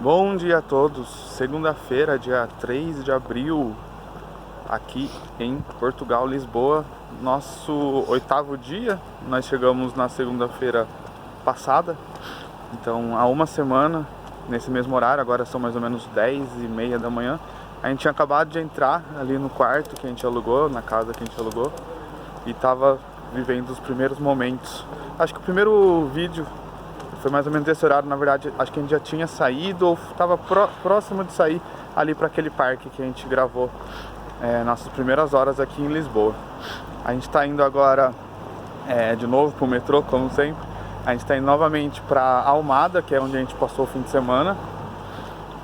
Bom dia a todos, segunda-feira, dia 3 de abril, aqui em Portugal, Lisboa, nosso 8º dia. Nós chegamos na segunda-feira passada, então há uma semana, nesse mesmo horário, agora são mais ou menos 10h30 da manhã. A gente tinha acabado de entrar ali no quarto que a gente alugou, na casa que a gente alugou, e tava vivendo os primeiros momentos. Acho que o primeiro vídeo foi mais ou menos esse horário, na verdade, acho que a gente já tinha saído ou estava próximo de sair ali para aquele parque que a gente gravou nossas primeiras horas aqui em Lisboa. A gente está indo agora de novo para o metrô, como sempre. A gente está indo novamente para Almada, que é onde a gente passou o fim de semana,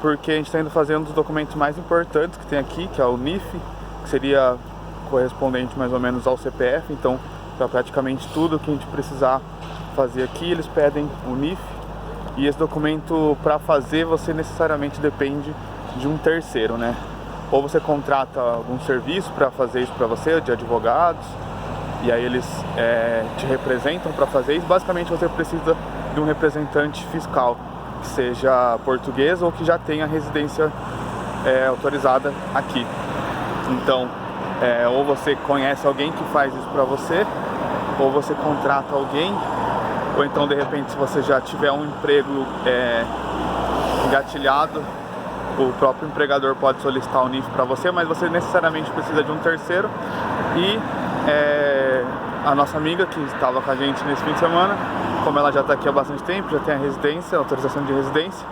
porque a gente está indo fazer um dos documentos mais importantes que tem aqui, que é o NIF, que seria correspondente mais ou menos ao CPF. Então, para praticamente tudo que a gente precisar fazer aqui, eles pedem o NIF, e esse documento, para fazer, você necessariamente depende de um terceiro, né? Ou você contrata algum serviço para fazer isso para você, de advogados, e aí eles te representam para fazer isso. Basicamente, você precisa de um representante fiscal, que seja português ou que já tenha residência autorizada aqui. Então, ou você conhece alguém que faz isso para você, ou você contrata alguém, ou então, de repente, se você já tiver um emprego engatilhado, o próprio empregador pode solicitar o NIF para você, mas você necessariamente precisa de um terceiro. E a nossa amiga que estava com a gente nesse fim de semana, como ela já está aqui há bastante tempo, já tem a residência, a autorização de residência,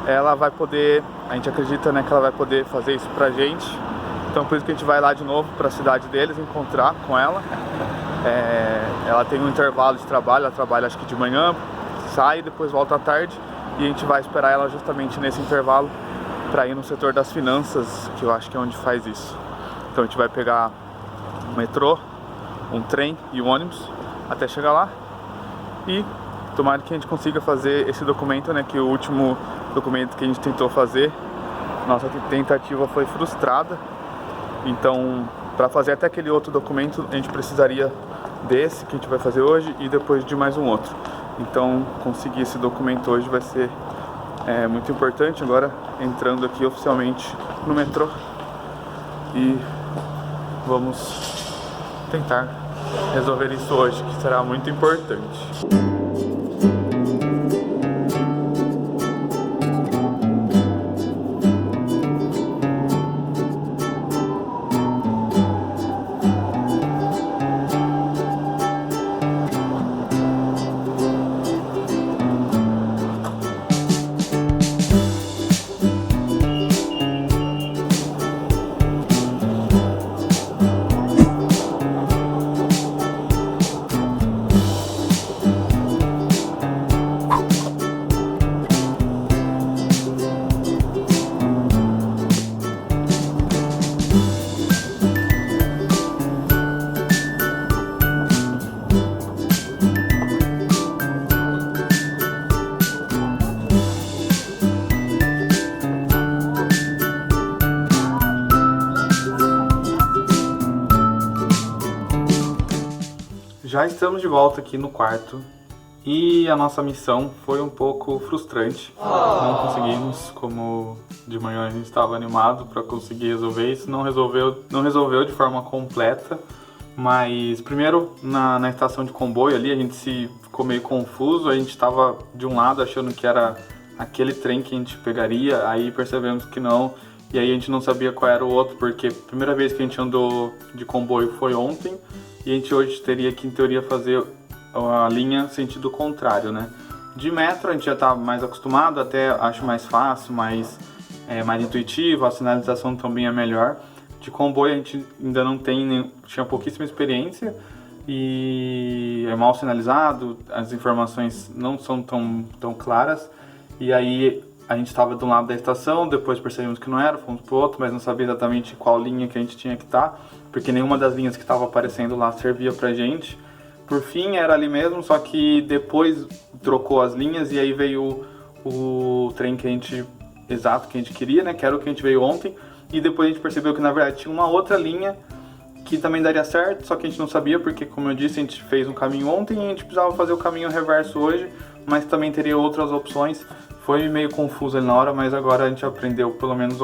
ela vai poder, a gente acredita, né, que ela vai poder fazer isso pra gente. Então, por isso que a gente vai lá de novo para a cidade deles, encontrar com ela. Ela tem um intervalo de trabalho, ela trabalha acho que de manhã, sai, depois volta à tarde, e a gente vai esperar ela justamente nesse intervalo para ir no setor das finanças, que eu acho que é onde faz isso. Então a gente vai pegar um metrô, um trem e um ônibus até chegar lá, e tomara que a gente consiga fazer esse documento, né, que o último documento que a gente tentou fazer, nossa tentativa foi frustrada. Então, para fazer até aquele outro documento, a gente precisaria desse que a gente vai fazer hoje e depois de mais um outro. Então, conseguir esse documento hoje vai ser muito importante. Agora, entrando aqui oficialmente no metrô, e vamos tentar resolver isso hoje, que será muito importante. Já estamos de volta aqui no quarto e a nossa missão foi um pouco frustrante. Não conseguimos, como de manhã a gente estava animado para conseguir resolver isso, não resolveu de forma completa. Mas primeiro na estação de comboio ali a gente ficou meio confuso. A gente estava de um lado achando que era aquele trem que a gente pegaria, aí percebemos que não. E aí a gente não sabia qual era o outro, porque a primeira vez que a gente andou de comboio foi ontem, e a gente hoje teria que, em teoria, fazer a linha sentido contrário, né? De metro a gente já está mais acostumado, até acho mais fácil, mais intuitivo, a sinalização também é melhor. De comboio a gente ainda não tinha pouquíssima experiência, e é mal sinalizado, as informações não são tão claras, e aí a gente estava de um lado da estação, depois percebemos que não era, fomos para o outro, mas não sabia exatamente qual linha que a gente tinha que estar, porque nenhuma das linhas que estava aparecendo lá servia pra gente. Por fim, era ali mesmo, só que depois trocou as linhas e aí veio o trem que a gente queria, né, que era o que a gente veio ontem, e depois a gente percebeu que na verdade tinha uma outra linha que também daria certo, só que a gente não sabia, porque, como eu disse, a gente fez um caminho ontem e a gente precisava fazer o caminho reverso hoje, mas também teria outras opções. Foi meio confuso ali na hora, mas agora a gente aprendeu pelo menos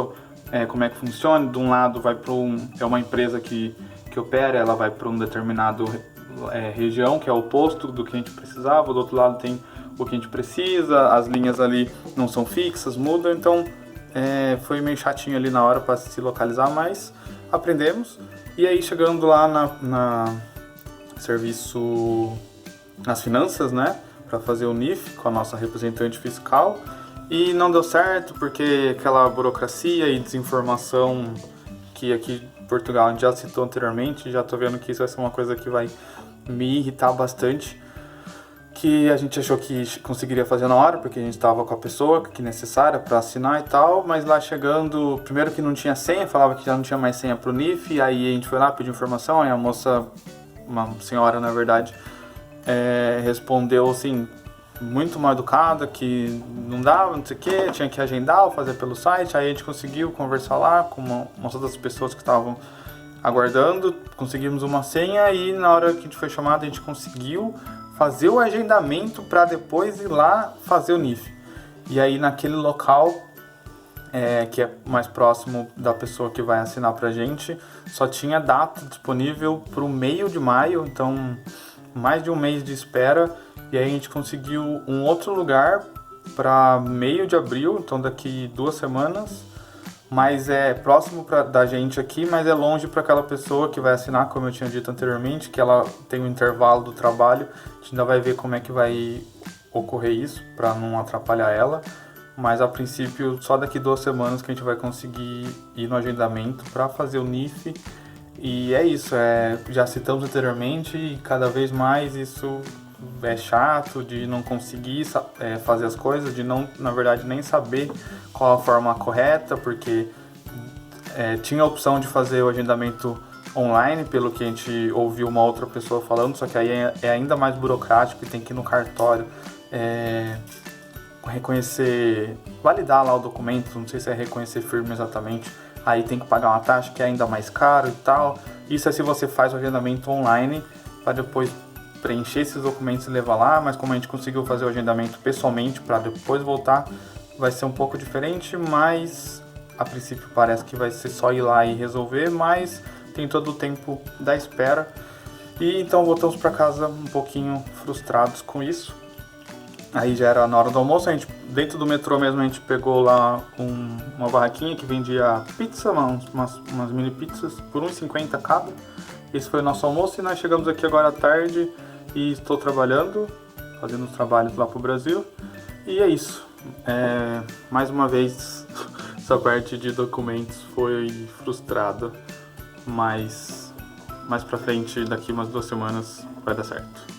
como é que funciona. De um lado vai para é uma empresa que opera, ela vai para um determinado região, que é o oposto do que a gente precisava. Do outro lado tem o que a gente precisa, as linhas ali não são fixas, mudam, então foi meio chatinho ali na hora para se localizar, mas aprendemos. E aí chegando lá na serviço, nas finanças, né, para fazer o NIF com a nossa representante fiscal, e não deu certo porque aquela burocracia e desinformação que aqui em Portugal a gente já citou anteriormente, já tô vendo que isso vai ser uma coisa que vai me irritar bastante, que a gente achou que conseguiria fazer na hora, porque a gente estava com a pessoa que necessária para assinar e tal, mas lá chegando, primeiro que não tinha senha, falava que já não tinha mais senha pro NIF, aí a gente foi lá pedir informação, aí a moça, uma senhora na verdade, respondeu assim, muito mal educada, que não dava, não sei o que, tinha que agendar ou fazer pelo site. Aí a gente conseguiu conversar lá com umas outras pessoas que estavam aguardando, conseguimos uma senha e na hora que a gente foi chamado a gente conseguiu fazer o agendamento para depois ir lá fazer o NIF. E aí naquele local, que é mais próximo da pessoa que vai assinar pra gente, só tinha data disponível para o meio de maio, então mais de um mês de espera. E aí a gente conseguiu um outro lugar para meio de abril, então daqui 2 semanas, mas é próximo da gente aqui, mas é longe para aquela pessoa que vai assinar, como eu tinha dito anteriormente, que ela tem um intervalo do trabalho. A gente ainda vai ver como é que vai ocorrer isso, para não atrapalhar ela, mas a princípio só daqui 2 semanas que a gente vai conseguir ir no agendamento para fazer o NIF. E é isso, já citamos anteriormente, e cada vez mais isso é chato, de não conseguir fazer as coisas, de não, na verdade, nem saber qual a forma correta, porque tinha a opção de fazer o agendamento online, pelo que a gente ouviu uma outra pessoa falando, só que aí é ainda mais burocrático e tem que ir no cartório reconhecer, validar lá o documento, não sei se é reconhecer firme exatamente, aí tem que pagar uma taxa que é ainda mais caro e tal. Isso é se você faz o agendamento online, para depois preencher esses documentos e levar lá, mas como a gente conseguiu fazer o agendamento pessoalmente para depois voltar, vai ser um pouco diferente, mas a princípio parece que vai ser só ir lá e resolver, mas tem todo o tempo da espera. E então voltamos para casa um pouquinho frustrados com isso. Aí já era na hora do almoço, a gente, dentro do metrô mesmo, a gente pegou lá uma barraquinha que vendia pizza, umas mini pizzas por R$1,50 cada. Esse foi o nosso almoço e nós chegamos aqui agora à tarde e estou trabalhando, fazendo os trabalhos lá pro Brasil. E é isso. Mais uma vez, essa parte de documentos foi frustrada, mas mais pra frente, daqui umas 2 semanas, vai dar certo.